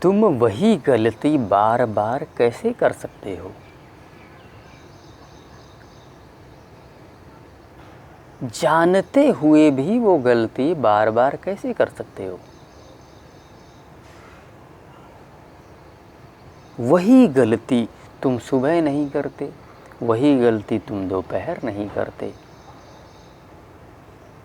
तुम वही गलती बार बार कैसे कर सकते हो? जानते हुए भी वो गलती बार बार कैसे कर सकते हो? वही गलती तुम सुबह नहीं करते, वही गलती तुम दोपहर नहीं करते,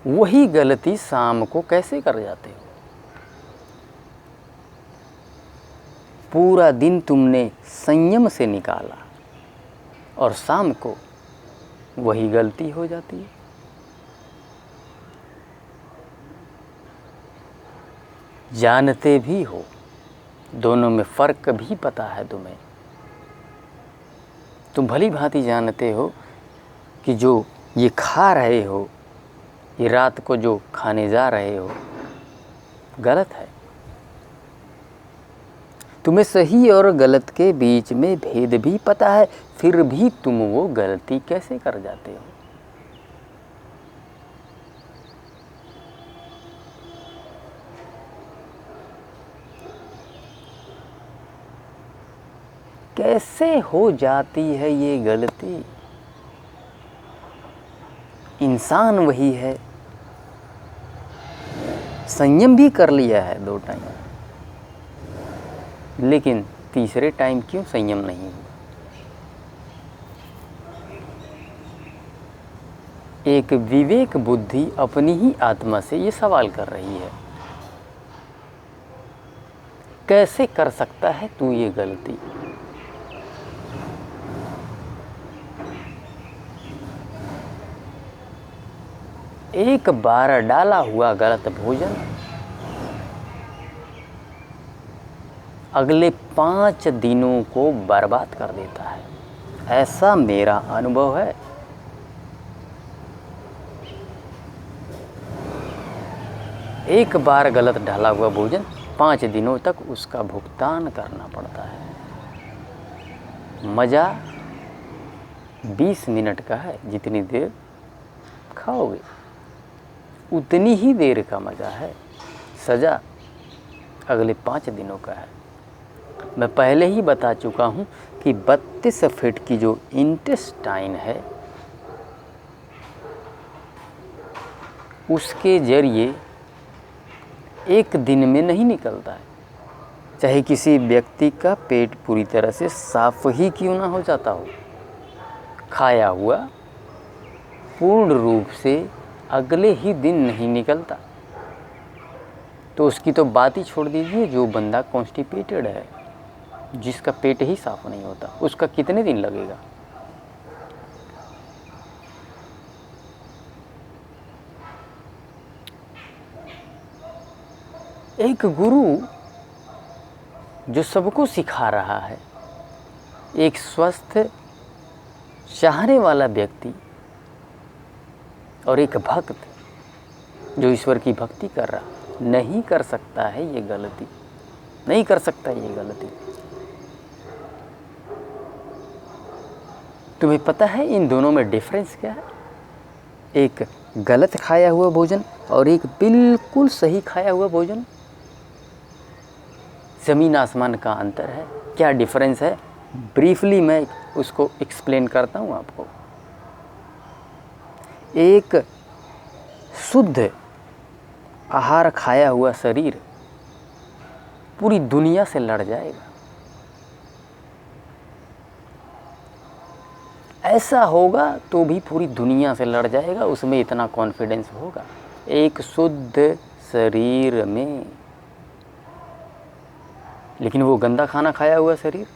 वही गलती शाम को कैसे कर जाते हो? पूरा दिन तुमने संयम से निकाला और शाम को वही गलती हो जाती है। जानते भी हो, दोनों में फ़र्क भी पता है तुम्हें। तुम भली भांति जानते हो कि जो ये खा रहे हो, ये रात को जो खाने जा रहे हो, गलत है। तुम्हें सही और गलत के बीच में भेद भी पता है, फिर भी तुम वो गलती कैसे कर जाते हो? कैसे हो जाती है ये गलती? इंसान वही है, संयम भी कर लिया है 2 टाइम, लेकिन तीसरे टाइम क्यों संयम नहीं हुआ? एक विवेक बुद्धि अपनी ही आत्मा से ये सवाल कर रही है, कैसे कर सकता है तू ये गलती? एक बार डाला हुआ गलत भोजन अगले 5 दिनों को बर्बाद कर देता है, ऐसा मेरा अनुभव है। एक बार गलत डाला हुआ भोजन 5 दिनों तक उसका भुगतान करना पड़ता है। मज़ा 20 मिनट का है, जितनी देर खाओगे उतनी ही देर का मज़ा है। सज़ा अगले 5 दिनों का है। मैं पहले ही बता चुका हूँ कि 32 फीट की जो इंटेस्टाइन है, उसके जरिए एक दिन में नहीं निकलता है। चाहे किसी व्यक्ति का पेट पूरी तरह से साफ ही क्यों ना हो जाता हो, खाया हुआ पूर्ण रूप से अगले ही दिन नहीं निकलता। तो उसकी तो बात ही छोड़ दीजिए, जो बंदा कॉन्स्टिपेटेड है, जिसका पेट ही साफ नहीं होता, उसका कितने दिन लगेगा? एक गुरु जो सबको सिखा रहा है, एक स्वस्थ चाहने वाला व्यक्ति और एक भक्त जो ईश्वर की भक्ति कर रहा, नहीं कर सकता है ये गलती, नहीं कर सकता ये गलती। तुम्हें पता है इन दोनों में डिफरेंस क्या है? एक गलत खाया हुआ भोजन और एक बिल्कुल सही खाया हुआ भोजन, ज़मीन आसमान का अंतर है। क्या डिफरेंस है? ब्रीफली मैं उसको एक्सप्लेन करता हूँ आपको। एक शुद्ध आहार खाया हुआ शरीर पूरी दुनिया से लड़ जाएगा। ऐसा होगा तो भी पूरी दुनिया से लड़ जाएगा, उसमें इतना कॉन्फिडेंस होगा एक शुद्ध शरीर में। लेकिन वो गंदा खाना खाया हुआ शरीर,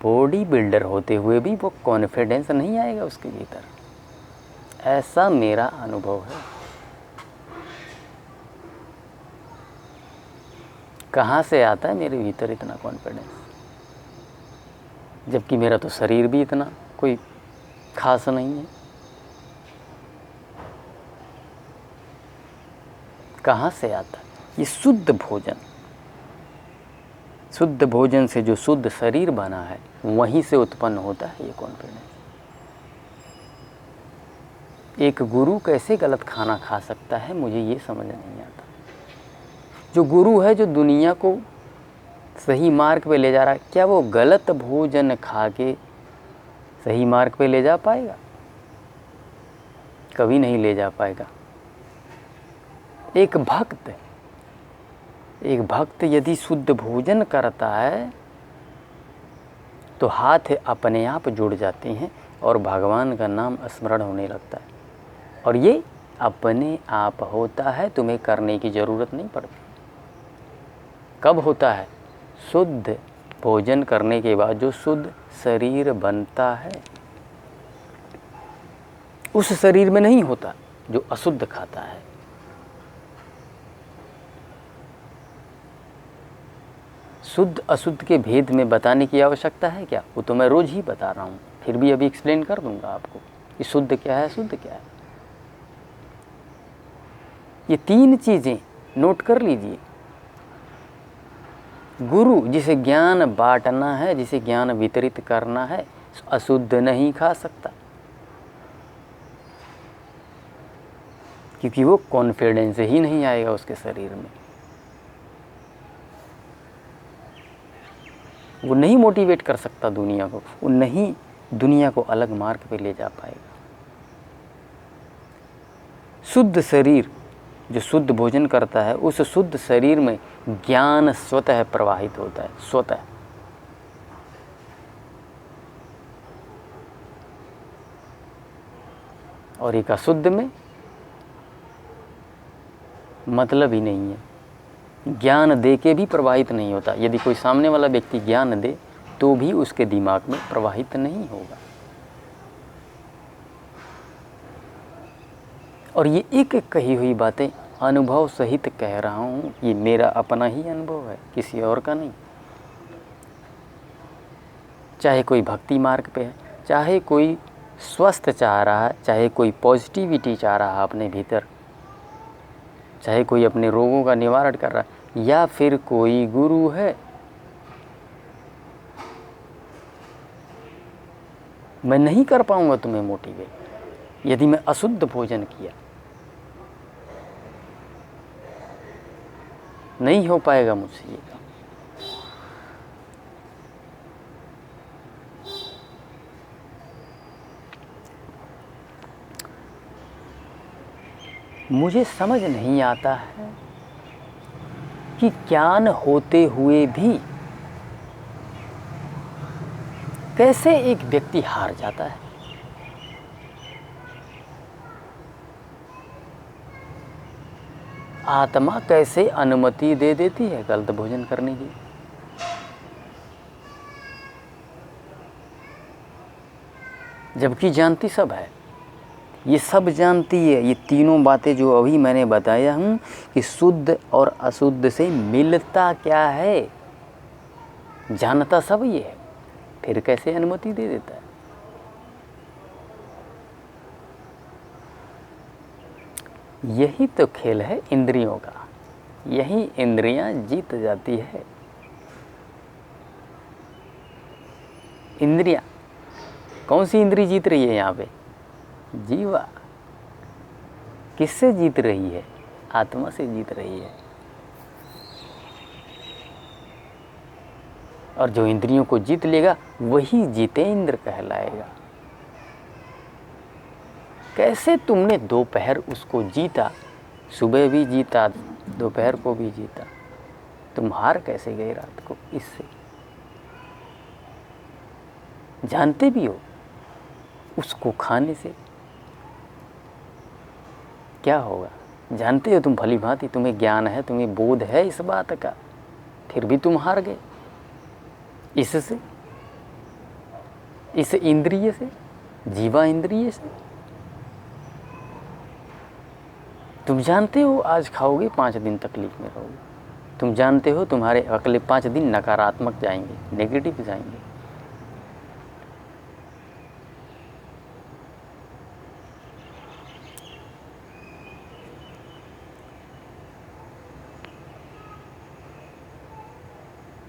बॉडी बिल्डर होते हुए भी वो कॉन्फिडेंस नहीं आएगा उसके भीतर। ऐसा मेरा अनुभव है। कहाँ से आता है मेरे भीतर इतना कॉन्फिडेंस, जबकि मेरा तो शरीर भी इतना कोई खास नहीं है? कहाँ से आता है? ये शुद्ध भोजन, शुद्ध भोजन से जो शुद्ध शरीर बना है, वहीं से उत्पन्न होता है ये कॉन्फिडेंस। एक गुरु कैसे गलत खाना खा सकता है, मुझे ये समझ नहीं आता। जो गुरु है, जो दुनिया को सही मार्ग पे ले जा रहा है, क्या वो गलत भोजन खा के सही मार्ग पे ले जा पाएगा? कभी नहीं ले जा पाएगा। एक भक्त यदि शुद्ध भोजन करता है तो हाथ अपने आप जुड़ जाते हैं और भगवान का नाम स्मरण होने लगता है, और ये अपने आप होता है, तुम्हें करने की ज़रूरत नहीं पड़ती। कब होता है? शुद्ध भोजन करने के बाद जो शुद्ध शरीर बनता है, उस शरीर में नहीं होता जो अशुद्ध खाता है। शुद्ध अशुद्ध के भेद में बताने की आवश्यकता है क्या? वो तो मैं रोज़ ही बता रहा हूँ, फिर भी अभी एक्सप्लेन कर दूंगा आपको कि शुद्ध क्या है, अशुद्ध क्या है। ये तीन चीज़ें नोट कर लीजिए। गुरु जिसे ज्ञान बांटना है, जिसे ज्ञान वितरित करना है, अशुद्ध नहीं खा सकता, क्योंकि वो कॉन्फिडेंस ही नहीं आएगा उसके शरीर में। वो नहीं मोटिवेट कर सकता दुनिया को, वो नहीं दुनिया को अलग मार्ग पे ले जा पाएगा। शुद्ध शरीर जो शुद्ध भोजन करता है, उस शुद्ध शरीर में ज्ञान स्वतः प्रवाहित होता है, स्वतः। और एक अशुद्ध में मतलब ही नहीं है, ज्ञान दे के भी प्रवाहित नहीं होता। यदि कोई सामने वाला व्यक्ति ज्ञान दे तो भी उसके दिमाग में प्रवाहित नहीं होगा। और ये एक एक कही हुई बातें अनुभव सहित कह रहा हूँ, ये मेरा अपना ही अनुभव है, किसी और का नहीं। चाहे कोई भक्ति मार्ग पे है, चाहे कोई स्वस्थ चाह रहा है, चाहे कोई पॉजिटिविटी चाह रहा है अपने भीतर, चाहे कोई अपने रोगों का निवारण कर रहा है, या फिर कोई गुरु है। मैं नहीं कर पाऊंगा तुम्हें मोटिवेट यदि मैं अशुद्ध भोजन किया, नहीं हो पाएगा मुझसे ये काम। मुझे समझ नहीं आता है कि ज्ञान होते हुए भी कैसे एक व्यक्ति हार जाता है। आत्मा कैसे अनुमति दे देती है गलत भोजन करने की। जबकि जानती सब है, ये सब जानती है। ये तीनों बातें जो अभी मैंने बताया हूँ कि शुद्ध और अशुद्ध से मिलता क्या है, जानता सब ये है, फिर कैसे अनुमति दे देता है। यही तो खेल है इंद्रियों का, यही इंद्रियां जीत जाती है। इंद्रियां, कौन सी इंद्री जीत रही है यहाँ पे? जीवा। किससे जीत रही है? आत्मा से जीत रही है। और जो इंद्रियों को जीत लेगा वही जितेंद्र कहलाएगा। कैसे तुमने दोपहर उसको जीता, सुबह भी जीता, दोपहर को भी जीता, तुम हार कैसे गए रात को? इससे जानते भी हो उसको खाने से क्या होगा, जानते हो तुम भली भांति, तुम्हें ज्ञान है, तुम्हें बोध है इस बात का, फिर भी तुम हार गए। इससे, इस इंद्रिय से, जीवा इंद्रिय से। तुम जानते हो आज खाओगे 5 दिन तकलीफ में रहोगे, तुम जानते हो तुम्हारे अगले 5 दिन नकारात्मक जाएंगे, नेगेटिव जाएंगे।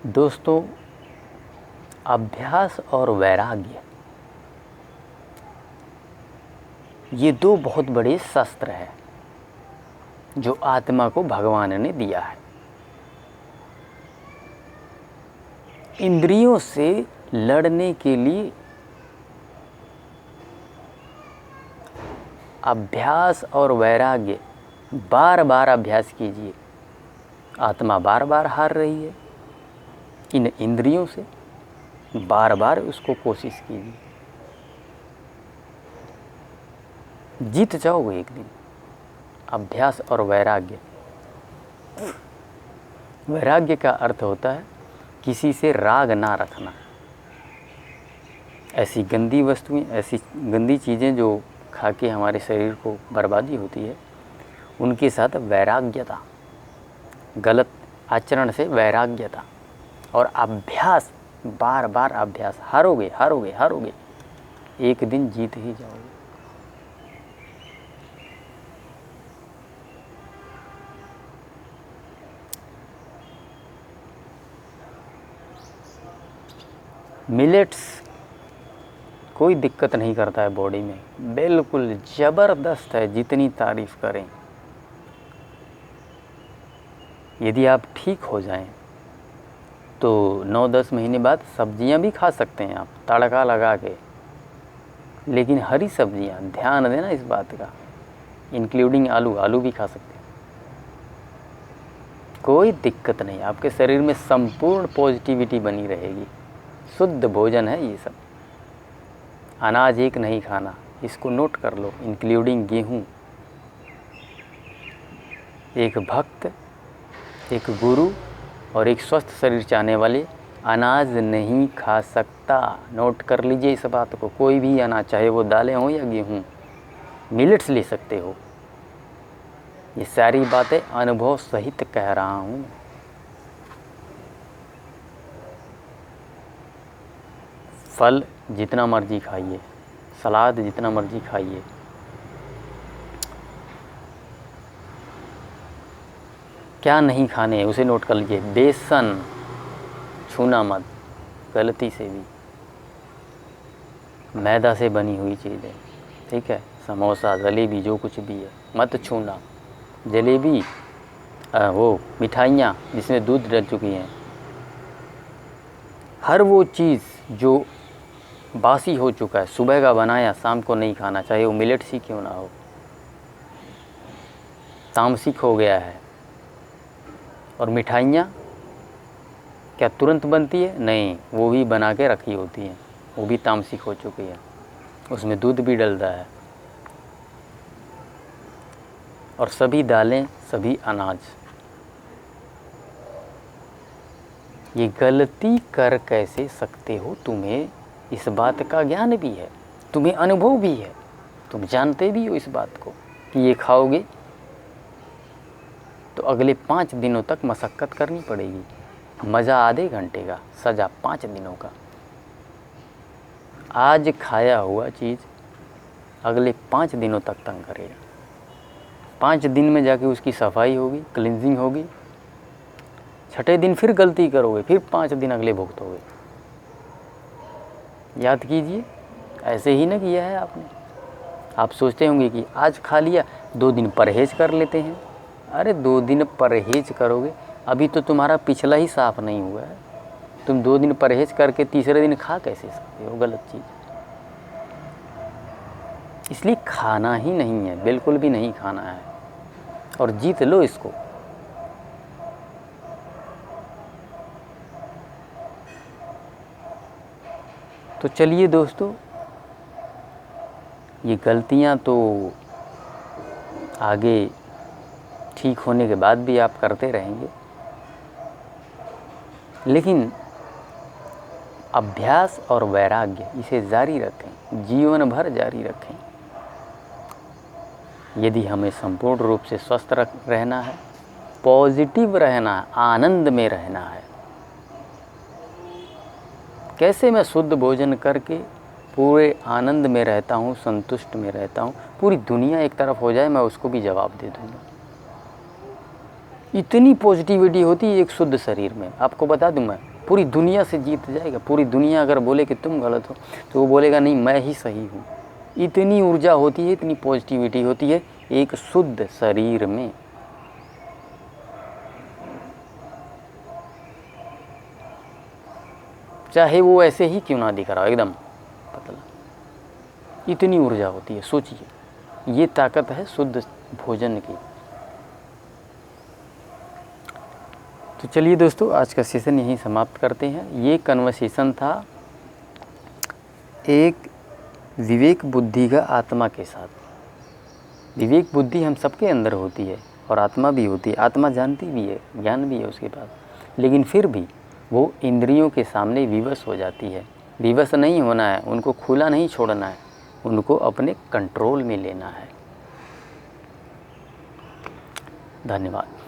दोस्तों, अभ्यास और वैराग्य ये दो बहुत बड़े शस्त्र हैं जो आत्मा को भगवान ने दिया है। इंद्रियों से लड़ने के लिए अभ्यास और वैराग्य, बार बार अभ्यास कीजिए। आत्मा बार बार हार रही है इन इंद्रियों से, बार बार उसको कोशिश कीजिए, जीत जाओगे एक दिन। अभ्यास और वैराग्य, वैराग्य का अर्थ होता है किसी से राग ना रखना। ऐसी गंदी वस्तुएं, ऐसी गंदी चीज़ें जो खा के हमारे शरीर को बर्बादी होती है, उनके साथ वैराग्यता, गलत आचरण से वैराग्यता और अभ्यास, बार बार अभ्यास। हारोगे हारोगे हारोगे, एक दिन जीत ही जाओगे। मिलेट्स कोई दिक्कत नहीं करता है बॉडी में, बिल्कुल ज़बरदस्त है, जितनी तारीफ़ करें। यदि आप ठीक हो जाएं तो 9-10 महीने बाद सब्जियां भी खा सकते हैं आप, तड़का लगा के। लेकिन हरी सब्जियां, ध्यान देना इस बात का, इंक्लूडिंग आलू, आलू भी खा सकते हैं, कोई दिक्कत नहीं। आपके शरीर में संपूर्ण पॉजिटिविटी बनी रहेगी। शुद्ध भोजन है ये सब। अनाज एक नहीं खाना, इसको नोट कर लो, इंक्लूडिंग गेहूँ। एक भक्त, एक गुरु और एक स्वस्थ शरीर चाहने वाले अनाज नहीं खा सकता। नोट कर लीजिए इस बात को। कोई भी अनाज, चाहे वो दालें हो या गेहूँ, मिलेट्स ले सकते हो। ये सारी बातें अनुभव सहित कह रहा हूँ। फल जितना मर्जी खाइए, सलाद जितना मर्जी खाइए, क्या नहीं खाने उसे नोट कर लीजिए। बेसन छूना मत, गलती से भी। मैदा से बनी हुई चीज़ें, ठीक है, समोसा, जलेबी, जो कुछ भी है मत छूना। जलेबी, वो मिठाइयाँ जिसमें दूध डल चुकी हैं, हर वो चीज़ जो बासी हो चुका है, सुबह का बनाया, शाम को नहीं खाना, चाहे वो मिलेट्स ही क्यों ना हो। तामसिक हो गया है। और मिठाइयाँ क्या तुरंत बनती है? नहीं, वो भी बना के रखी होती हैं, वो भी तामसिक हो चुकी है, उसमें दूध भी डलता है। और सभी दालें, सभी अनाज, ये गलती कर कैसे सकते हो? तुम्हें इस बात का ज्ञान भी है, तुम्हें अनुभव भी है, तुम जानते भी हो इस बात को कि ये खाओगे तो अगले 5 दिनों तक मशक्क़त करनी पड़ेगी। मज़ा आधे घंटे का, सज़ा 5 दिनों का। आज खाया हुआ चीज़ अगले 5 दिनों तक तंग करेगा। 5 दिन में जाके उसकी सफाई होगी, क्लिनजिंग होगी। 6ठे दिन फिर गलती करोगे, फिर 5 दिन अगले भुगतोगे। याद कीजिए, ऐसे ही ना किया है आपने। आप सोचते होंगे कि आज खा लिया, 2 दिन परहेज कर लेते हैं। अरे 2 दिन परहेज करोगे, अभी तो तुम्हारा पिछला ही साफ नहीं हुआ है। तुम 2 दिन परहेज करके तीसरे दिन खा कैसे सकते हो गलत चीज़? इसलिए खाना ही नहीं है, बिल्कुल भी नहीं खाना है, और जीत लो इसको। तो चलिए दोस्तों, ये गलतियां तो आगे ठीक होने के बाद भी आप करते रहेंगे, लेकिन अभ्यास और वैराग्य इसे जारी रखें, जीवन भर जारी रखें। यदि हमें संपूर्ण रूप से स्वस्थ रहना है, पॉजिटिव रहना है, आनंद में रहना है। कैसे मैं शुद्ध भोजन करके पूरे आनंद में रहता हूँ, संतुष्ट में रहता हूँ, पूरी दुनिया एक तरफ हो जाए मैं उसको भी जवाब दे दूँगा। इतनी पॉजिटिविटी होती है एक शुद्ध शरीर में। आपको बता दूँ, मैं पूरी दुनिया से जीत जाएगा। पूरी दुनिया अगर बोले कि तुम गलत हो तो वो बोलेगा नहीं, मैं ही सही हूँ। इतनी ऊर्जा होती है, इतनी पॉजिटिविटी होती है एक शुद्ध शरीर में। चाहे वो ऐसे ही क्यों ना दिख रहा हो, एकदम पतला, इतनी ऊर्जा होती है। सोचिए, ये ताकत है शुद्ध भोजन की। तो चलिए दोस्तों, आज का सेशन यहीं समाप्त करते हैं। ये कन्वर्सेशन था एक विवेक बुद्धि का आत्मा के साथ। विवेक बुद्धि हम सबके अंदर होती है और आत्मा भी होती है। आत्मा जानती भी है, ज्ञान भी है उसके पास, लेकिन फिर भी वो इंद्रियों के सामने विवश हो जाती है। विवश नहीं होना है, उनको खुला नहीं छोड़ना है, उनको अपने कंट्रोल में लेना है। धन्यवाद।